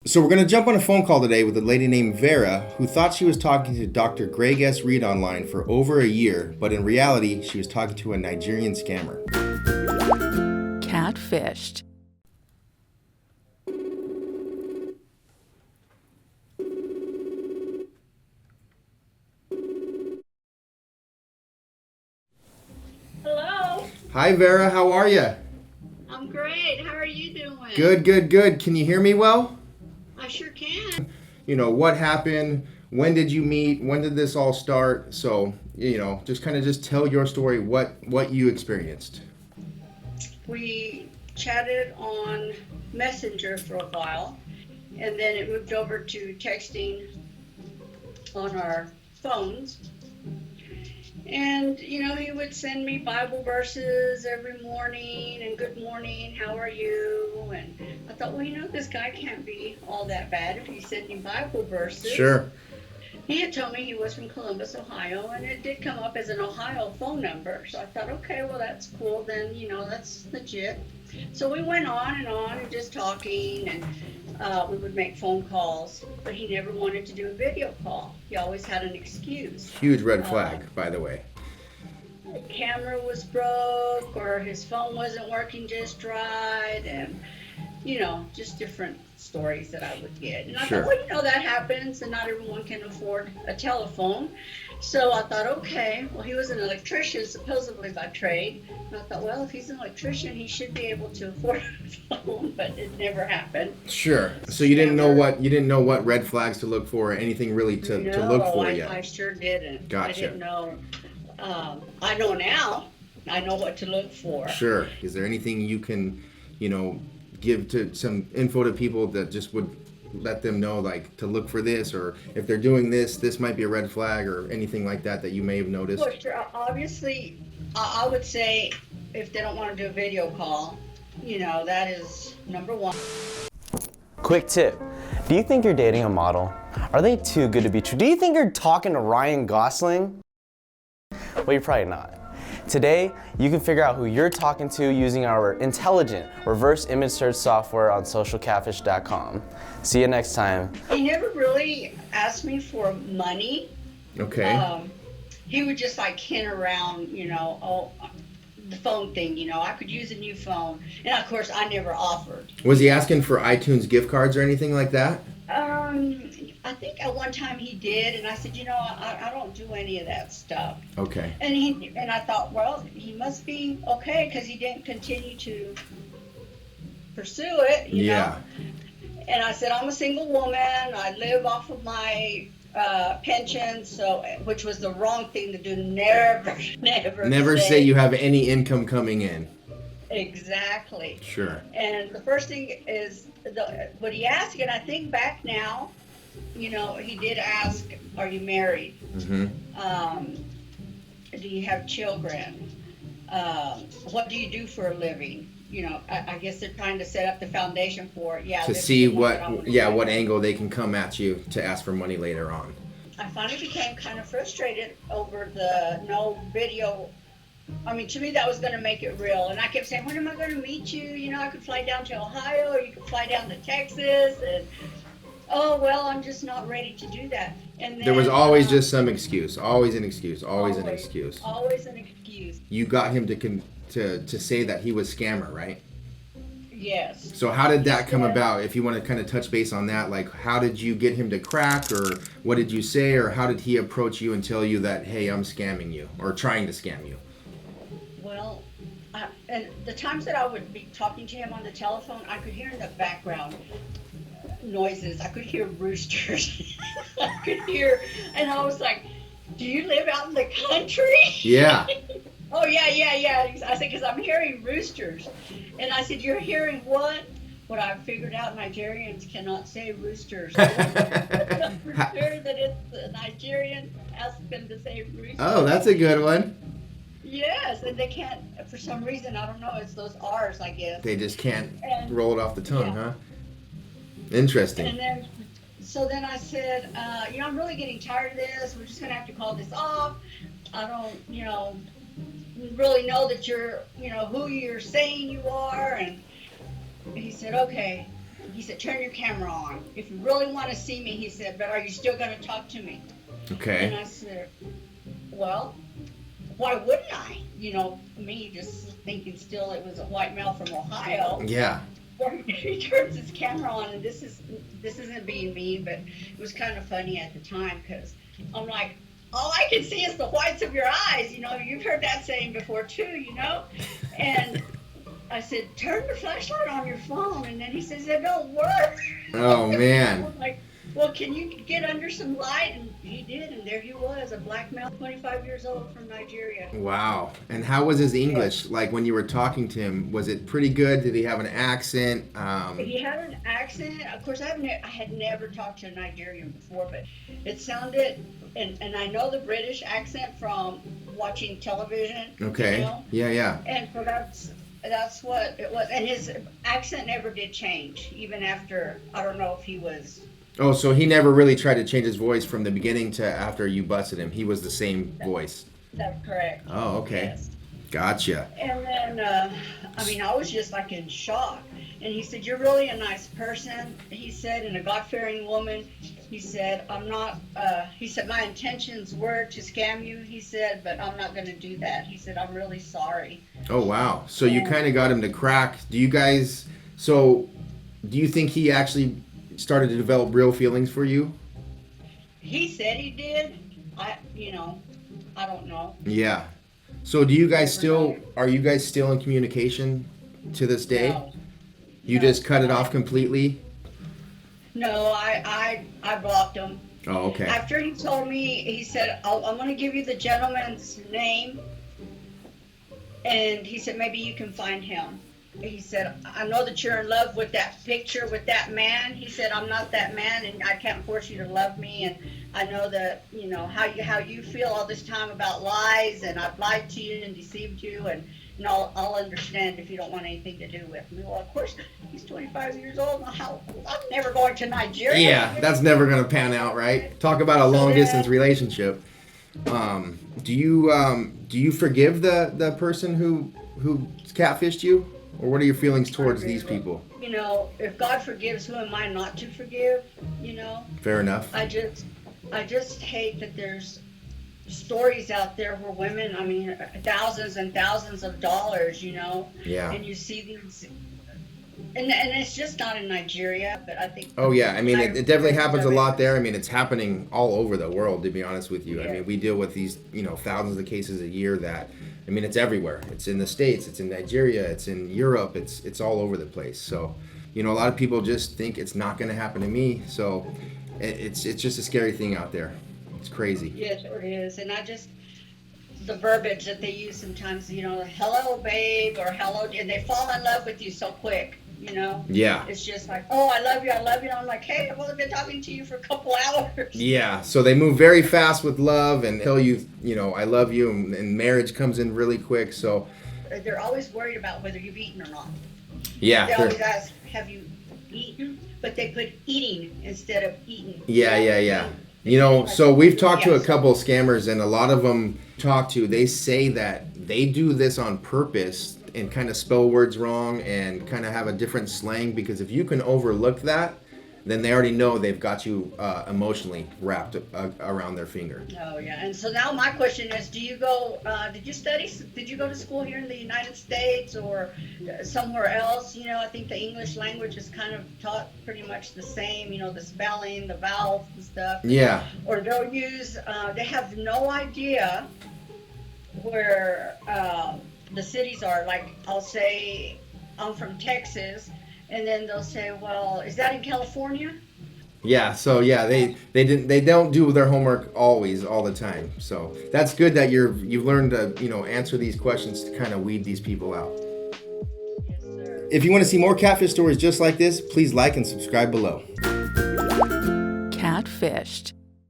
So we're going to jump on a phone call today with a lady named Vera who thought she was talking to Dr. Greg S Reid online for over a year, but in reality, she was talking to a Nigerian scammer. Catfished. Hello. Hi Vera, how are you? I'm great. How are you doing? Good. Can you hear me well? I sure can. What happened? When did you meet? When did this all start? So, just tell your story, what you experienced. We chatted on Messenger for a while, and then it moved over to texting on our phones. And, he would send me Bible verses every morning and good morning, how are you? And I thought, well, this guy can't be all that bad if he's sending Bible verses. Sure. He had told me he was from Columbus, Ohio, and it did come up as an Ohio phone number. So I thought, okay, well, that's cool. Then, that's legit. So we went on and just talking, and we would make phone calls, but he never wanted to do a video call. He always had an excuse. Huge red flag, by the way. The camera was broke, or his phone wasn't working just right, and just different stories that I would get. And I Sure. thought, well, that happens, and not everyone can afford a telephone. So I thought, okay, well, he was an electrician, supposedly by trade. And I thought, well, if he's an electrician, he should be able to afford a phone, but it never happened. Sure. So you didn't know what red flags to look for, or anything really to look for yet. I sure didn't. Gotcha. I didn't know. I know now. I know what to look for. Sure. Is there anything you can, give to some info to people that just would let them know, like, to look for this, or if they're doing this might be a red flag, or anything like that you may have noticed? Well, sure. Obviously, I would say if they don't want to do a video call, that is number one. Quick tip. Do you think you're dating a model? Are they too good to be true? Do you think you're talking to Ryan Gosling? Well, you're probably not. Today, you can figure out who you're talking to using our intelligent reverse image search software on socialcatfish.com. See you next time. He never really asked me for money. Okay. He would just hint around, the phone thing, I could use a new phone. And of course, I never offered. Was he asking for iTunes gift cards or anything like that? I think at one time he did, and I said, I don't do any of that stuff. Okay. And I thought, well, he must be okay, because he didn't continue to pursue it, you know. And I said, I'm a single woman. I live off of my pension, which was the wrong thing to do. Never say you have any income coming in. Exactly. Sure. And the first thing is what he asked, and I think back now, he did ask, are you married? Mm-hmm. Do you have children? What do you do for a living? I guess they're trying to set up the foundation for it. To see what angle they can come at you to ask for money later on. I finally became kind of frustrated over the no video. I mean, to me, that was going to make it real. And I kept saying, when am I going to meet you? I could fly down to Ohio, or you could fly down to Texas. And, oh, well, I'm just not ready to do that. And then, there was always just some excuse. Always an excuse. Always an excuse. You got him to say that he was scammer, right? Yes. So how did that come about? If you want to kind of touch base on that, like, how did you get him to crack, or what did you say, or how did he approach you and tell you that, hey, I'm scamming you, or trying to scam you? Well, and the times that I would be talking to him on the telephone, I could hear in the background noises. I could hear roosters. I could hear, and I was like, do you live out in the country? Yeah. Oh, yeah. I said, because I'm hearing roosters. And I said, you're hearing what? What I figured out, Nigerians cannot say roosters. I'm sure that it's a Nigerian, ask them to say roosters. Oh, that's a good one. Yes, and they can't, for some reason, I don't know, it's those R's, I guess. They just can't roll it off the tongue, yeah. Huh? Interesting. And then, so then I said, I'm really getting tired of this. We're just going to have to call this off. I don't, really know that you're, who you're saying you are. And he said, okay. he said, turn your camera on. If you really want to see me, he said, but are you still going to talk to me? And Okay. I said, well, why wouldn't I? You know, me just thinking still it was a white male from Ohio. Yeah. He turns his camera on, and this isn't being mean, but it was kind of funny at the time because I'm like, all I can see is the whites of your eyes. You know, you've heard that saying before too, you know? And I said, turn the flashlight on your phone. And then he says, it don't work. Oh man. I'm like, well, can you get under some light? And he did, and there he was, a black male, 25 years old from Nigeria. Wow. And how was his English? Like when you were talking to him, was it pretty good? Did he have an accent? He had an accent. Of course, I had never talked to a Nigerian before, but it sounded, and I know the British accent from watching television. Okay. You know? Yeah, yeah. And so that's what it was. And his accent never did change, even after, I don't know if he was. Oh, so he never really tried to change his voice from the beginning to after you busted him. He was the same voice. That's correct. Oh, okay. Yes. Gotcha. And then, I mean, I was just like in shock. And he said, you're really a nice person. He said, and a God-fearing woman. He said, I'm not, he said, my intentions were to scam you. He said, but I'm not going to do that. He said, I'm really sorry. Oh, wow. So you kind of got him to crack. Do you think he actually started to develop real feelings for you? He said he did. I don't know. Yeah. So are you guys still in communication to this day? No. You just cut it off completely? No, I blocked him. Oh, okay. After he told me, he said, I'm going to give you the gentleman's name. And he said, maybe you can find him. He said, I know that you're in love with that picture with that man. He said, I'm not that man, and I can't force you to love me. And I know that, you know, how you feel all this time about lies, and I've lied to you and deceived you, and I'll understand if you don't want anything to do with me. Well, of course, he's 25 years old. I'm never going to Nigeria. Yeah, that's never going to pan out, right? Talk about a long distance relationship. Do you forgive the person who catfished you? Or what are your feelings towards these people? You know, if God forgives, who am I not to forgive? You know. Fair enough. I just hate that there's stories out there where women, I mean, thousands and thousands of dollars, you know. Yeah. And you see these, and it's just not in Nigeria, but I think. Oh yeah, I mean, it definitely happens a lot there. I mean, it's happening all over the world, to be honest with you. Yeah. I mean, we deal with these, thousands of cases a year that. I mean, it's everywhere. It's in the States, it's in Nigeria, it's in Europe, it's all over the place. So, a lot of people just think it's not going to happen to me. So, it's just a scary thing out there. It's crazy. Yes, it is. And the verbiage that they use sometimes, hello, babe, or hello, and they fall in love with you so quick. Yeah. It's just like, oh, I love you. And I'm like, hey, I've only been talking to you for a couple hours. Yeah, so they move very fast with love and tell you, I love you, and marriage comes in really quick, so. They're always worried about whether you've eaten or not. Yeah. They always ask, have you eaten? But they put eating instead of eating. Yeah. So we've talked to a couple of scammers, and a lot of them they say that they do this on purpose and kind of spell words wrong and kind of have a different slang, because if you can overlook that, then they already know they've got you emotionally wrapped around their finger. Oh yeah, and so now my question is, did you go to school here in the United States or somewhere else? I think the English language is kind of taught pretty much the same, the spelling, the vowels and stuff. Yeah. Or they'll use, they have no idea where the cities are. Like, I'll say, I'm from Texas, and then they'll say, well, is that in California? Yeah, so yeah, they don't do their homework all the time. So that's good that you've learned to, answer these questions to kind of weed these people out. Yes, sir. If you want to see more catfish stories just like this, please like and subscribe below. Catfished.